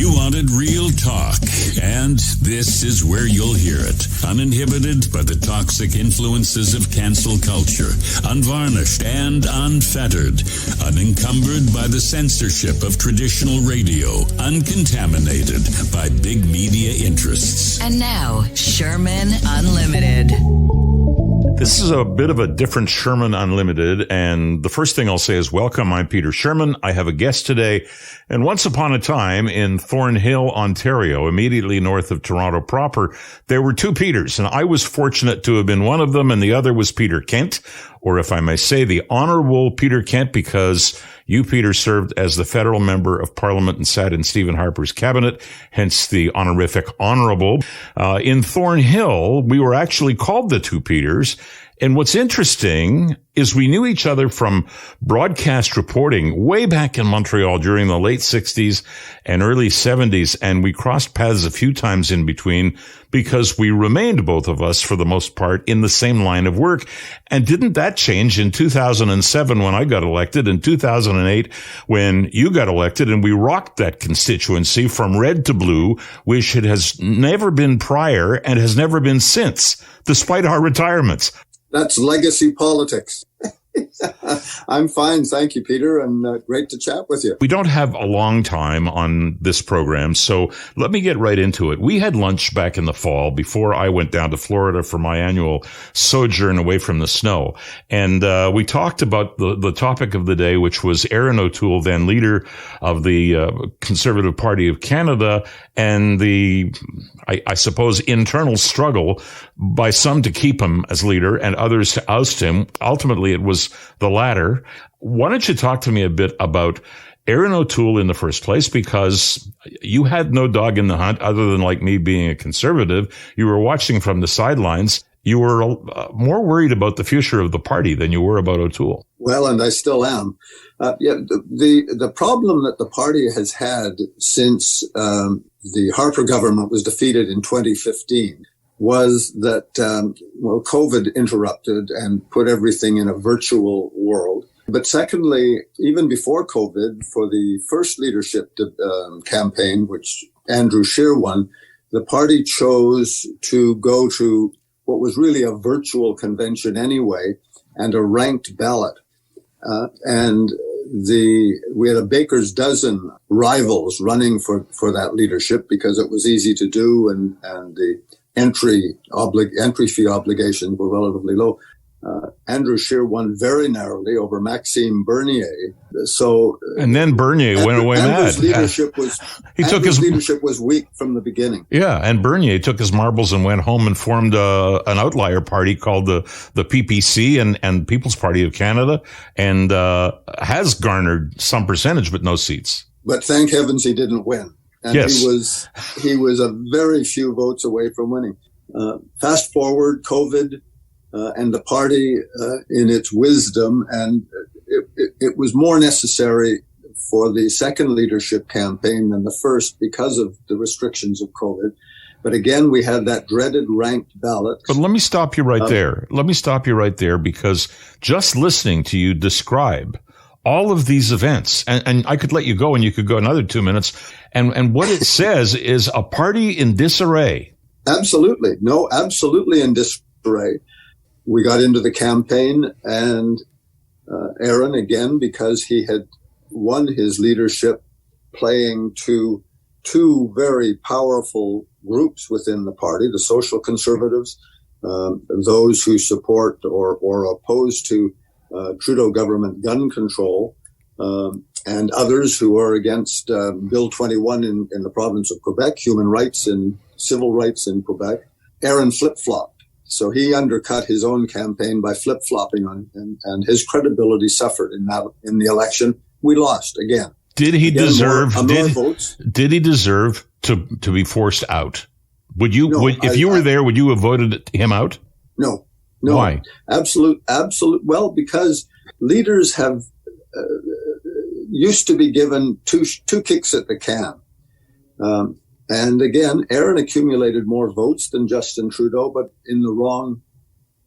You wanted real talk, and this is where you'll hear it. Uninhibited by the toxic influences of cancel culture, unvarnished and unfettered, unencumbered by the censorship of traditional radio, uncontaminated by big media interests. And now, Sherman Unlimited. This is a bit of a different Sherman Unlimited, and the first thing I'll say is welcome. I'm Peter Sherman. I have a guest today, and once upon a time in Thornhill, Ontario, immediately north of Toronto proper, there were two Peters, and I was fortunate to have been one of them, and the other was Peter Kent, or if I may say, the Honorable Peter Kent, because you, Peter, served as the federal member of parliament and sat in Stephen Harper's cabinet, hence the honorific honorable. In Thornhill, we were actually called the two Peters. And what's interesting is we knew each other from broadcast reporting way back in Montreal during the late 60s and early 70s. And we crossed paths a few times in between because we remained, both of us, for the most part, in the same line of work. And didn't that change in 2007 when I got elected, in 2008 when you got elected, and we rocked that constituency from red to blue, which it has never been prior and has never been since, despite our retirements. That's legacy politics. I'm fine. Thank you, Peter, and great to chat with you. We don't have a long time on this program, so let me get right into it. We had lunch back in the fall before I went down to Florida for my annual sojourn away from the snow. And we talked about the topic of the day, which was Erin O'Toole, then leader of the Conservative Party of Canada, and the, I suppose, internal struggle by some to keep him as leader and others to oust him. Ultimately, it was the latter. Why don't you talk to me a bit about Erin O'Toole in the first place, because you had no dog in the hunt other than, like me, being a conservative. You were watching from the sidelines. You were more worried about the future of the party than you were about O'Toole. Well, and I still am. The problem that the party has had since the Harper government was defeated in 2015 was that, COVID interrupted and put everything in a virtual world. But secondly, even before COVID, for the first leadership campaign, which Andrew Scheer won, the party chose to go to what was really a virtual convention anyway, and a ranked ballot. We had a baker's dozen rivals running for that leadership because it was easy to do, and the entry fee obligations were relatively low. Andrew Scheer won very narrowly over Maxime Bernier. And then Bernier went away mad. Leadership was weak from the beginning. Yeah, and Bernier took his marbles and went home and formed an outlier party called the PPC and People's Party of Canada, and has garnered some percentage but no seats. But thank heavens he didn't win. And yes. he was a very few votes away from winning. Fast forward, COVID, and the party, in its wisdom, and it was more necessary for the second leadership campaign than the first because of the restrictions of COVID. But again, we had that dreaded ranked ballot. But let me stop you right there. Let me stop you right there, because just listening to you describe all of these events, and I could let you go and you could go another 2 minutes, and what it says is a party in disarray. Absolutely. No, absolutely in disarray. We got into the campaign, and Erin, again, because he had won his leadership playing to two very powerful groups within the party, the social conservatives, those who support or oppose to Trudeau government gun control, and others who are against Bill 21 in the province of Quebec, human rights and civil rights in Quebec. Erin flip-flopped. So he undercut his own campaign by flip-flopping on it, and his credibility suffered in the election. We lost again. Did he deserve votes? Did he deserve to be forced out? Would you, No, if you were there, would you have voted him out? No. Why? Absolute. Well, because leaders have used to be given two kicks at the can. And again, Erin accumulated more votes than Justin Trudeau, but in the wrong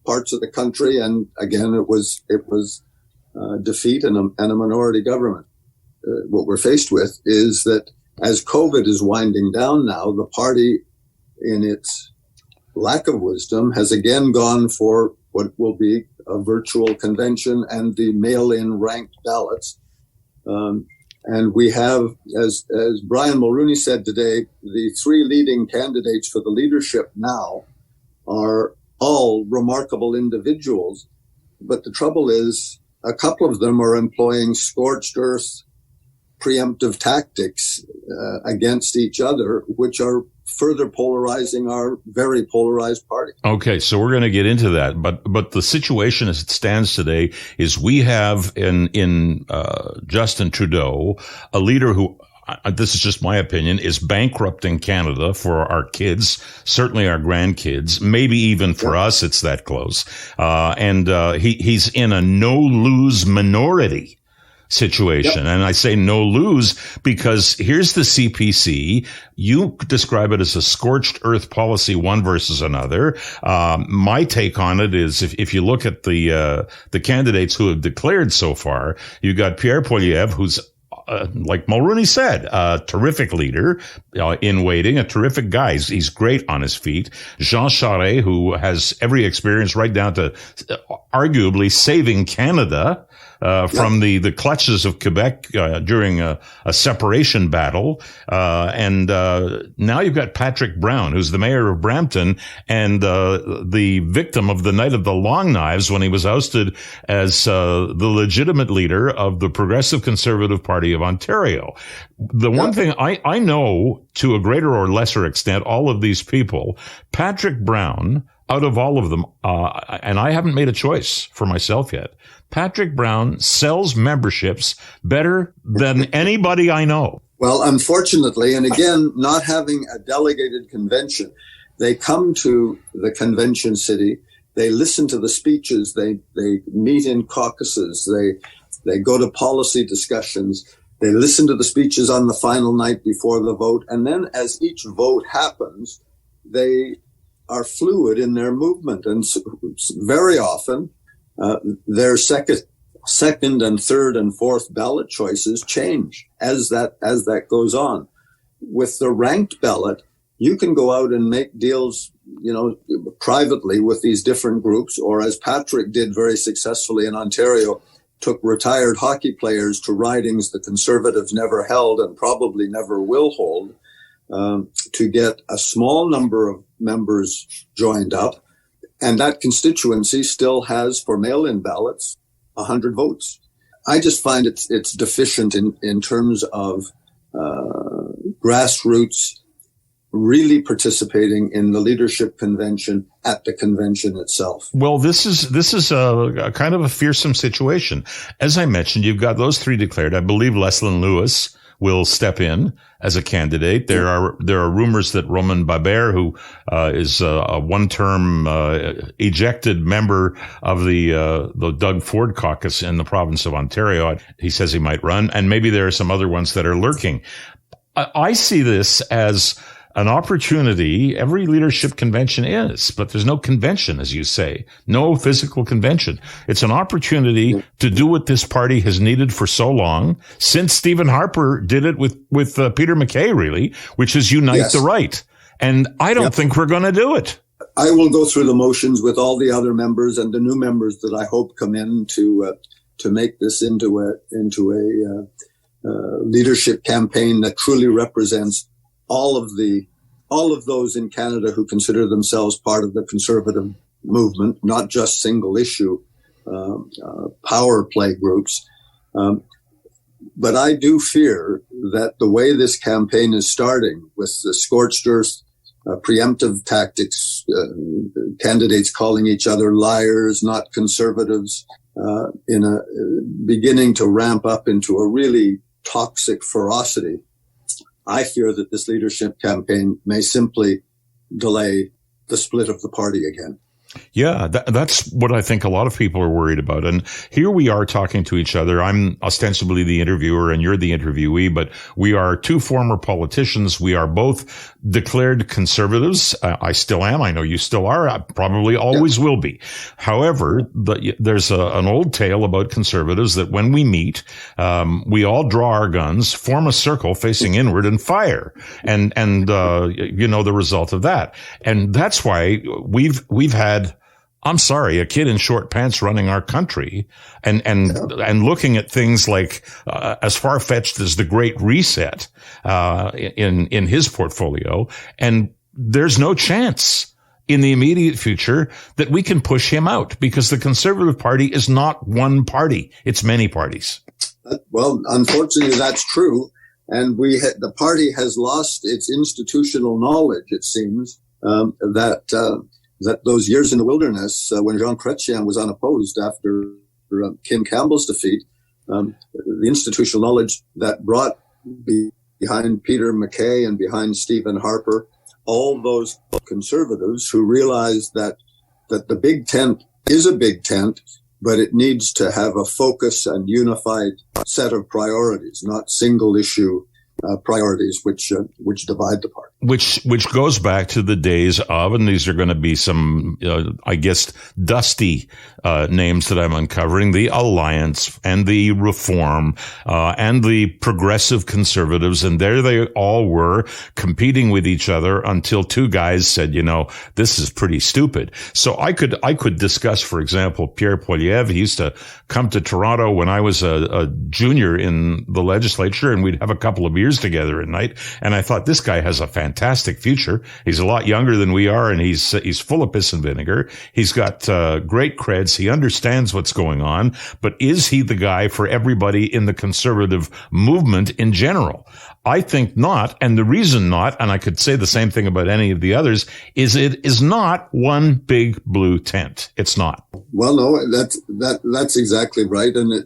parts of the country. And again, it was defeat and a minority government. What we're faced with is that as COVID is winding down now, the party, in its lack of wisdom, has again gone for what will be a virtual convention and the mail-in ranked ballots. And we have, as Brian Mulrooney said today, the three leading candidates for the leadership now are all remarkable individuals. But the trouble is, a couple of them are employing scorched earth preemptive tactics against each other, which are further polarizing our very polarized party. Okay, so we're going to get into that, but the situation as it stands today is we have in Justin Trudeau a leader who, this is just my opinion, is bankrupting Canada for our kids, certainly our grandkids, maybe even for us. It's that close, and he's in a no-lose minority situation. Yep. And I say no lose because here's the CPC. You describe it as a scorched earth policy, one versus another. My take on it is if you look at the candidates who have declared so far, you got Pierre Poilievre, who's like Mulrooney said, a terrific leader in waiting, a terrific guy. He's great on his feet. Jean Charest, who has every experience right down to arguably saving Canada from the clutches of Quebec during a separation battle. And now you've got Patrick Brown, who's the mayor of Brampton and the victim of the Night of the Long Knives when he was ousted as the legitimate leader of the Progressive Conservative Party of Ontario. The one thing I know to a greater or lesser extent, all of these people, Patrick Brown, out of all of them, and I haven't made a choice for myself yet, Patrick Brown sells memberships better than anybody I know. Well, unfortunately, and again, not having a delegated convention, they come to the convention city, they listen to the speeches, they meet in caucuses, they go to policy discussions, they listen to the speeches on the final night before the vote, and then as each vote happens, they are fluid in their movement, and very often their second and third and fourth ballot choices change as that goes on. With the ranked ballot, you can go out and make deals, privately with these different groups, or as Patrick did very successfully in Ontario, took retired hockey players to ridings the Conservatives never held and probably never will hold, to get a small number of members joined up. And that constituency still has, for mail-in ballots, 100 votes. I just find it's deficient in terms of grassroots really participating in the leadership convention at the convention itself. Well, this is a kind of a fearsome situation. As I mentioned, you've got those three declared. I believe Leslyn Lewis will step in as a candidate. There are rumors that Roman Babert, who is a one-term ejected member of the Doug Ford caucus in the province of Ontario, he says he might run, and maybe there are some other ones that are lurking. I see this as an opportunity. Every leadership convention is, but there's no convention, as you say, no physical convention. It's an opportunity to do what this party has needed for so long, since Stephen Harper did it with Peter MacKay, really, which is unite the right. And I don't think we're going to do it. I will go through the motions with all the other members and the new members that I hope come in to make this into a leadership campaign that truly represents all of those in Canada who consider themselves part of the conservative movement, not just single issue power play groups. But I do fear that the way this campaign is starting, with the scorched earth preemptive tactics, candidates calling each other liars, not conservatives, beginning to ramp up into a really toxic ferocity, I fear that this leadership campaign may simply delay the split of the party again. Yeah, that's what I think a lot of people are worried about. And here we are talking to each other. I'm ostensibly the interviewer and you're the interviewee, but we are two former politicians. We are both declared conservatives. I still am. I know you still are. I probably always will be. However, there's an old tale about conservatives that when we meet, we all draw our guns, form a circle facing inward and fire. And you know the result of that. And that's why we've had, I'm sorry, a kid in short pants running our country and looking at things like, as far-fetched as the Great Reset, in his portfolio. And there's no chance in the immediate future that we can push him out because the Conservative Party is not one party. It's many parties. Well, unfortunately, that's true. And the party has lost its institutional knowledge, it seems, that those years in the wilderness, when Jean Chrétien was unopposed after Kim Campbell's defeat, the institutional knowledge that brought behind Peter MacKay and behind Stephen Harper, all those conservatives who realized that the big tent is a big tent, but it needs to have a focus and unified set of priorities, not single issue priorities which divide the party. Which goes back to the days of, and these are going to be some, I guess, dusty names that I'm uncovering, the Alliance and the Reform and the Progressive Conservatives. And there they all were competing with each other until two guys said, this is pretty stupid. So I could discuss, for example, Pierre Poilievre. He used to come to Toronto when I was a junior in the legislature, and we'd have a couple of beers together at night. And I thought, this guy has a fantastic future. He's a lot younger than we are, and he's full of piss and vinegar. He's got great creds. He understands what's going on. But is he the guy for everybody in the conservative movement in general? I think not. And the reason not, and I could say the same thing about any of the others, is it is not one big blue tent. It's not. Well, no, that's exactly right. And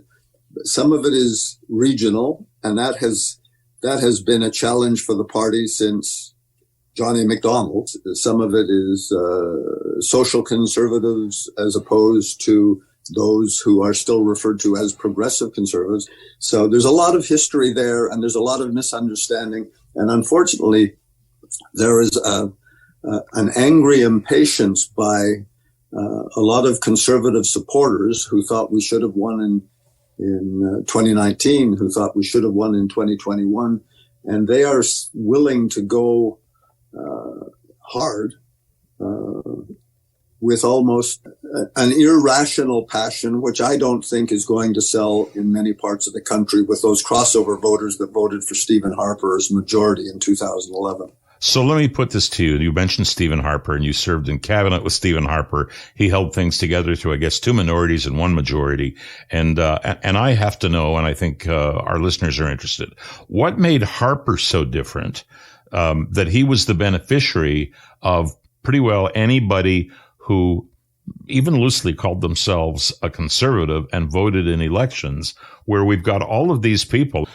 some of it is regional, and that has been a challenge for the party since Johnny MacDonald. Some of it is social conservatives as opposed to those who are still referred to as progressive conservatives. So there's a lot of history there, and there's a lot of misunderstanding. And unfortunately, there is an angry impatience by a lot of conservative supporters who thought we should have won in 2019, who thought we should have won in 2021. And they are willing to go hard with almost an irrational passion, which I don't think is going to sell in many parts of the country with those crossover voters that voted for Stephen Harper as majority in 2011. So let me put this to you. You mentioned Stephen Harper, and you served in cabinet with Stephen Harper. He held things together to, I guess, two minorities and one majority. And I have to know, and I think our listeners are interested, what made Harper so different that he was the beneficiary of pretty well anybody who even loosely called themselves a conservative and voted in elections, where we've got all of these people.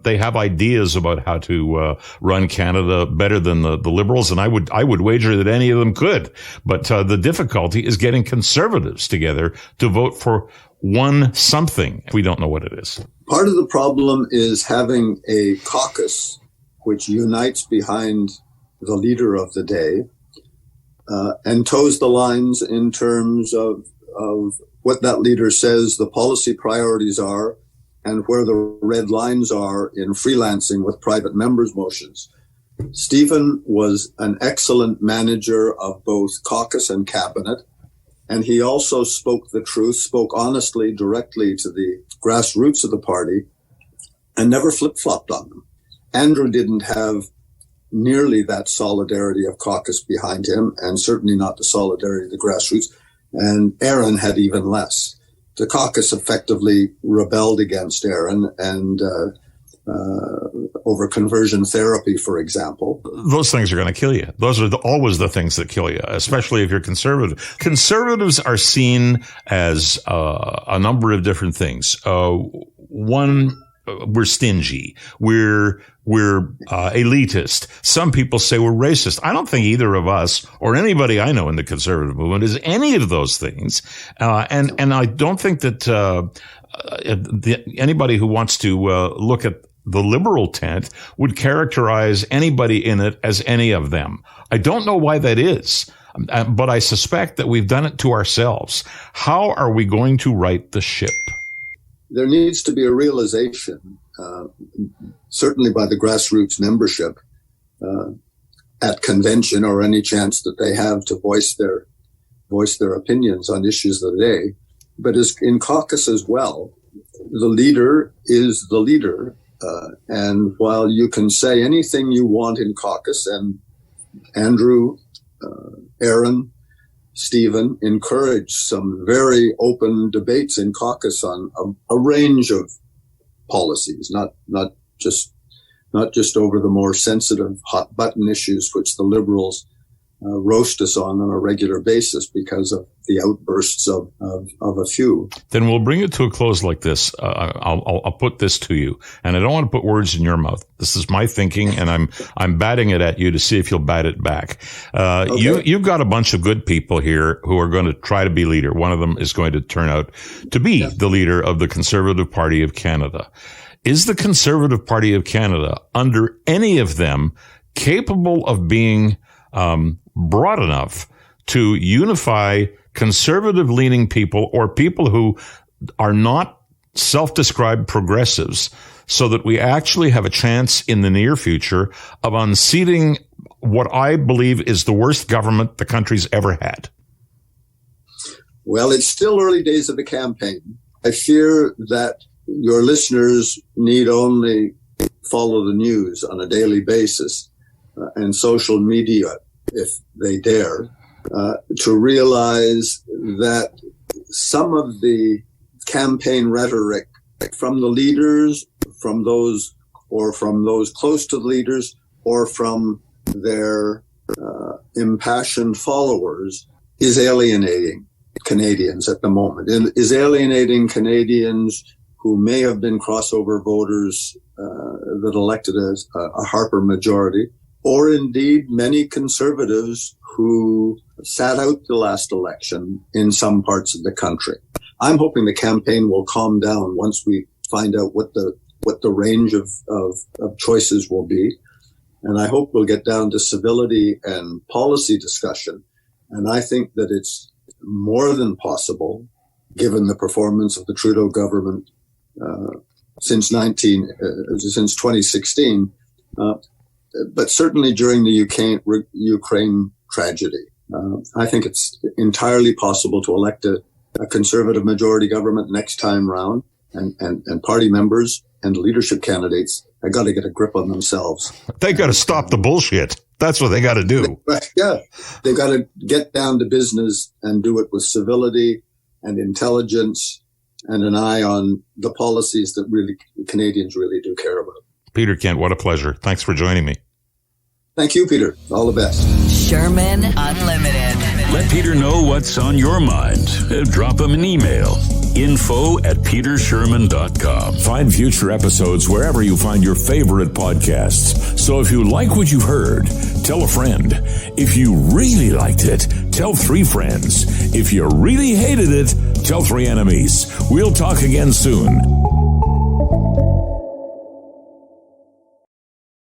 They have ideas about how to run Canada better than the Liberals, and I would wager that any of them could. But the difficulty is getting conservatives together to vote for one something. We don't know what it is. Part of the problem is having a caucus which unites behind the leader of the day, and toes the lines in terms of what that leader says the policy priorities are and where the red lines are in freelancing with private members' motions. Stephen was an excellent manager of both caucus and cabinet, and he also spoke the truth, spoke honestly, directly to the grassroots of the party, and never flip-flopped on them. Andrew didn't have nearly that solidarity of caucus behind him, and certainly not the solidarity of the grassroots. And Aaron had even less. The caucus effectively rebelled against Aaron and over conversion therapy, for example. Those things are going to kill you. Those are always the things that kill you, especially if you're conservative. Conservatives are seen as a number of different things. One, we're stingy. We're we're elitist. Some people say we're racist. I don't think either of us or anybody I know in the conservative movement is any of those things. And I don't think that anybody who wants to look at the liberal tent would characterize anybody in it as any of them. I don't know why that is, but I suspect that we've done it to ourselves. How are we going to right the ship? There needs to be a realization, certainly by the grassroots membership at convention or any chance that they have to voice their opinions on issues of the day, but as in caucus as well. The leader is the leader, and while you can say anything you want in caucus, and Andrew, Aaron, Stephen encouraged some very open debates in caucus on a range of policies, not just over the more sensitive hot button issues which the Liberals roast us on a regular basis because of the outbursts of a few. Then we'll bring it to a close like this. I'll put this to you, and I don't want to put words in your mouth. This is my thinking, and I'm batting it at you to see if you'll bat it back. Okay. You've got a bunch of good people here who are going to try to be leader. One of them is going to turn out to be the leader of the Conservative Party of Canada. Is the Conservative Party of Canada, under any of them, capable of being broad enough to unify conservative-leaning people or people who are not self-described progressives so that we actually have a chance in the near future of unseating what I believe is the worst government the country's ever had? Well, it's still early days of the campaign. I fear that your listeners need only follow the news on a daily basis and social media, if they dare, to realize that some of the campaign rhetoric from the leaders, from those close to the leaders, or from their impassioned followers is alienating Canadians at the moment, and is alienating Canadians who may have been crossover voters that elected a Harper majority, or indeed many Conservatives who sat out the last election in some parts of the country. I'm hoping the campaign will calm down once we find out what the range of choices will be. And I hope we'll get down to civility and policy discussion. And I think that it's more than possible, given the performance of the Trudeau government since 2016, but certainly during the Ukraine tragedy. I think it's entirely possible to elect a Conservative majority government next time round, and party members and leadership candidates have got to get a grip on themselves. They got to stop the bullshit. That's what they got to do. Yeah. They've got to get down to business and do it with civility and intelligence and an eye on the policies that really Canadians really do care about. Peter Kent, what a pleasure. Thanks for joining me. Thank you, Peter. All the best. Sherman Unlimited. Let Peter know what's on your mind. Drop him an email. info@petersherman.com. Find future episodes wherever you find your favorite podcasts. So if you like what you heard, tell a friend. If you really liked it, tell 3 friends. If you really hated it, tell 3 enemies. We'll talk again soon.